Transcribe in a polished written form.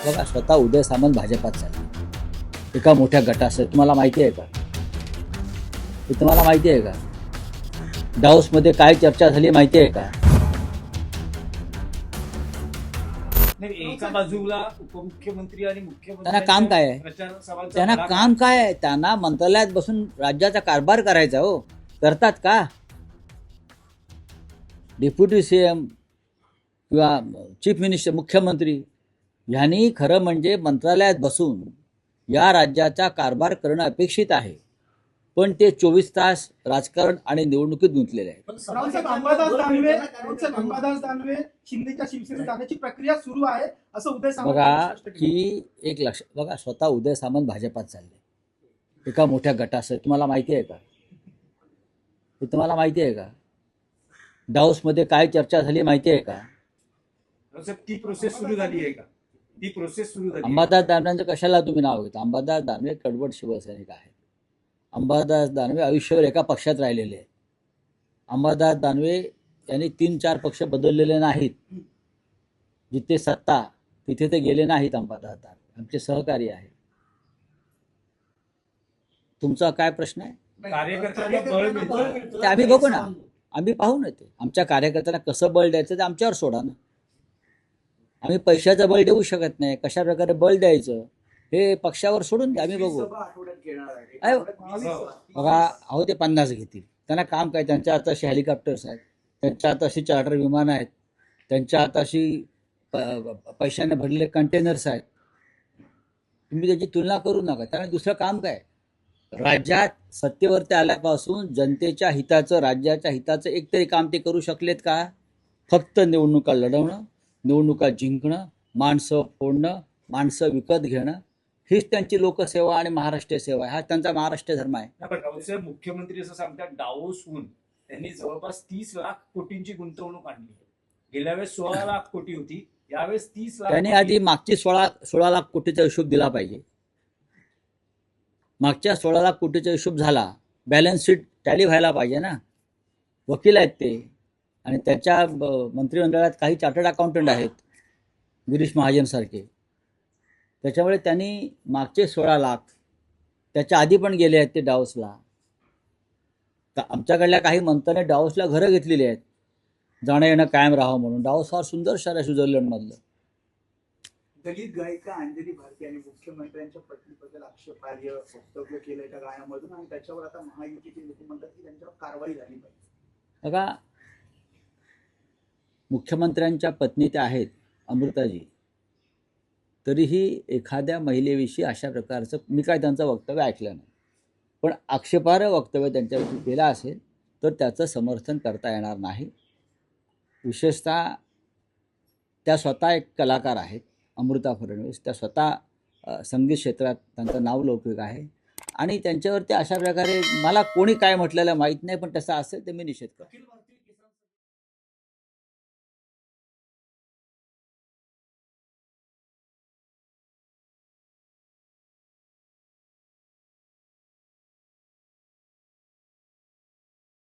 बघा स्वतः उदय सामंत भाजपात चालले एका मोठ्या गटासह. तुम्हाला माहिती आहे का? हे तुम्हाला माहिती आहे का? डाऊसमध्ये काय चर्चा झाली माहिती आहे का? नाही, एका बाजूला उपमुख्यमंत्री आणि मुख्यमंत्री त्यांना काम काय आहे? प्रचार सभांचा त्यांना धडाका. काम काय आहे? त्यांना मंत्रालयात बसून राज्याचा कारभार करायचा. हो, करतात का? डेप्युटी सीएम किंवा चीफ मिनिस्टर, मुख्यमंत्री यांनी खरं म्हणजे मंत्रालयात बसून या राज्याचा कारभार करणं अपेक्षित आहे. पण ते 24 तास राजकारण आणि निवडणुकीत गुंतलेले आहेत. रावसाहेब, अंबादास दानवे शिंदेच्या शिवसेनेत जाण्याची प्रक्रिया सुरू आहे असं उदय सामंत बघा यांनी स्पष्ट केलं. की एक लक्ष बघा, स्वतः उदय सामंत भाजपात चालले एका मोठ्या गटासह. तुम्हाला माहिती आहे का? हे तुम्हाला माहिती आहे का? डाऊसमध्ये काय चर्चा झाली माहिती आहे का? रावसाहेब, ती प्रोसेस सुरू झाली आहे का? ती प्रोसेस सुरू झाली आहे. अंबादास दानवेंचं कशाला तुम्ही नाव घेता? अंबादास दानवे कडवट शिवसैनिक आहेत. अंबादास दानवे आयुष्यभर एका पक्षात राहिलेले आहेत. अंबादास दानवे यांनी 3-4 पक्ष बदललेले नाहीत. जिथे सत्ता तिथे ते गेले नाहीत. अंबादास दानवे आमचे सहकारी आहेत. तुमचा काय प्रश्न आहे? कार्यकर्त्यांना बळ मिळतं. ते आम्ही बघू ना, आम्ही पाहू ना. ते आमच्या कार्यकर्त्यांना कसं बळ द्यायचं ते आमच्यावर सोडा ना. आम्ही पैशाचं बळ देऊ शकत नाही. कशा प्रकारे बळ द्यायचं हे पक्षावर सोडून द्या, आम्ही बघू. अरे बघा, अहो ते 50 घेतील. त्यांना काम काय? त्यांच्या हाताशी हेलिकॉप्टर्स आहेत, त्यांच्या हाताशी चार्टर विमानं आहेत, त्यांच्या हाताशी पैशाने भरलेले कंटेनर्स आहेत. तुम्ही त्याची तुलना करू नका. त्यांना दुसरं काम काय? राज्यात सत्तेवरती आल्यापासून जनतेच्या हिताचं, राज्याच्या हिताचं एकतरी काम ते करू शकलेत का? फक्त निवडणुका लढवणं, निवडणुका जिंकणं, माणसं फोडणं, माणसं विकत घेणं, हीच त्यांची लोकसेवा आणि महाराष्ट्र सेवा आहे. हा त्यांचा महाराष्ट्र धर्म आहे. पण रावसाहेब, मुख्यमंत्री असं सांगतात, डावोसहून त्यांनी जवळपास 30 लाख कोटींची गुंतवणूक आणली. गेल्या वेळेस 16 लाख कोटी होती, यावेळेस 30 लाख. त्यांनी आधी मागची 16 लाख कोटीचा हिशोब दिला पाहिजे. मागच्या 16 लाख कोटीचा हिशोब झाला, बॅलन्स शीट टॅली व्हायला पाहिजे ना. वकील आहेत ते, आणि त्याच्या मंत्रिमंडळात काही चार्टर्ड अकाउंटंट आहेत, गिरीश महाजनसारखे. त्याच्यामुळे त्यांनी मागचे 16 लाख त्याच्या आधी पण गेले आहेत ते डावसला. आमच्याकडल्या काही मंत्र्यांनी डावसला घरं घेतलेली आहेत, जाणं येणं कायम राहावं म्हणून. डावस फार सुंदर शहर आहे स्वित्झर्लंडमधलं. दलित गायिका अंजली भारती आणि मुख्यमंत्र्यांच्या पत्नीबद्दल आक्षेपार्ह वक्तव्य केलं एका गाण्यामधून, आणि त्याच्यावर आता महायुतीचे नेते म्हणतात की त्यांच्यावर कारवाई झाली पाहिजे. बघा, मुख्यमंत्र्यांच्या पत्नी त्या आहेत अमृताजी, तरीही एखाद्या महिलेविषयी अशा प्रकारचं मी काय त्यांचं वक्तव्य ऐकलं नाही. पण आक्षेपार्ह वक्तव्य त्यांच्याविषयी केलं असेल तर त्याचं समर्थन करता येणार नाही. विशेषतः त्या स्वतः एक कलाकार आहेत, अमृता फडणवीस. त्या स्वतः संगीत क्षेत्रात त्यांचं नाव लौकिक आहे, आणि त्यांच्यावरती अशा प्रकारे मला कोणी काय म्हटलेलं माहीत नाही, पण तसं असेल तर मी निषेध करतो.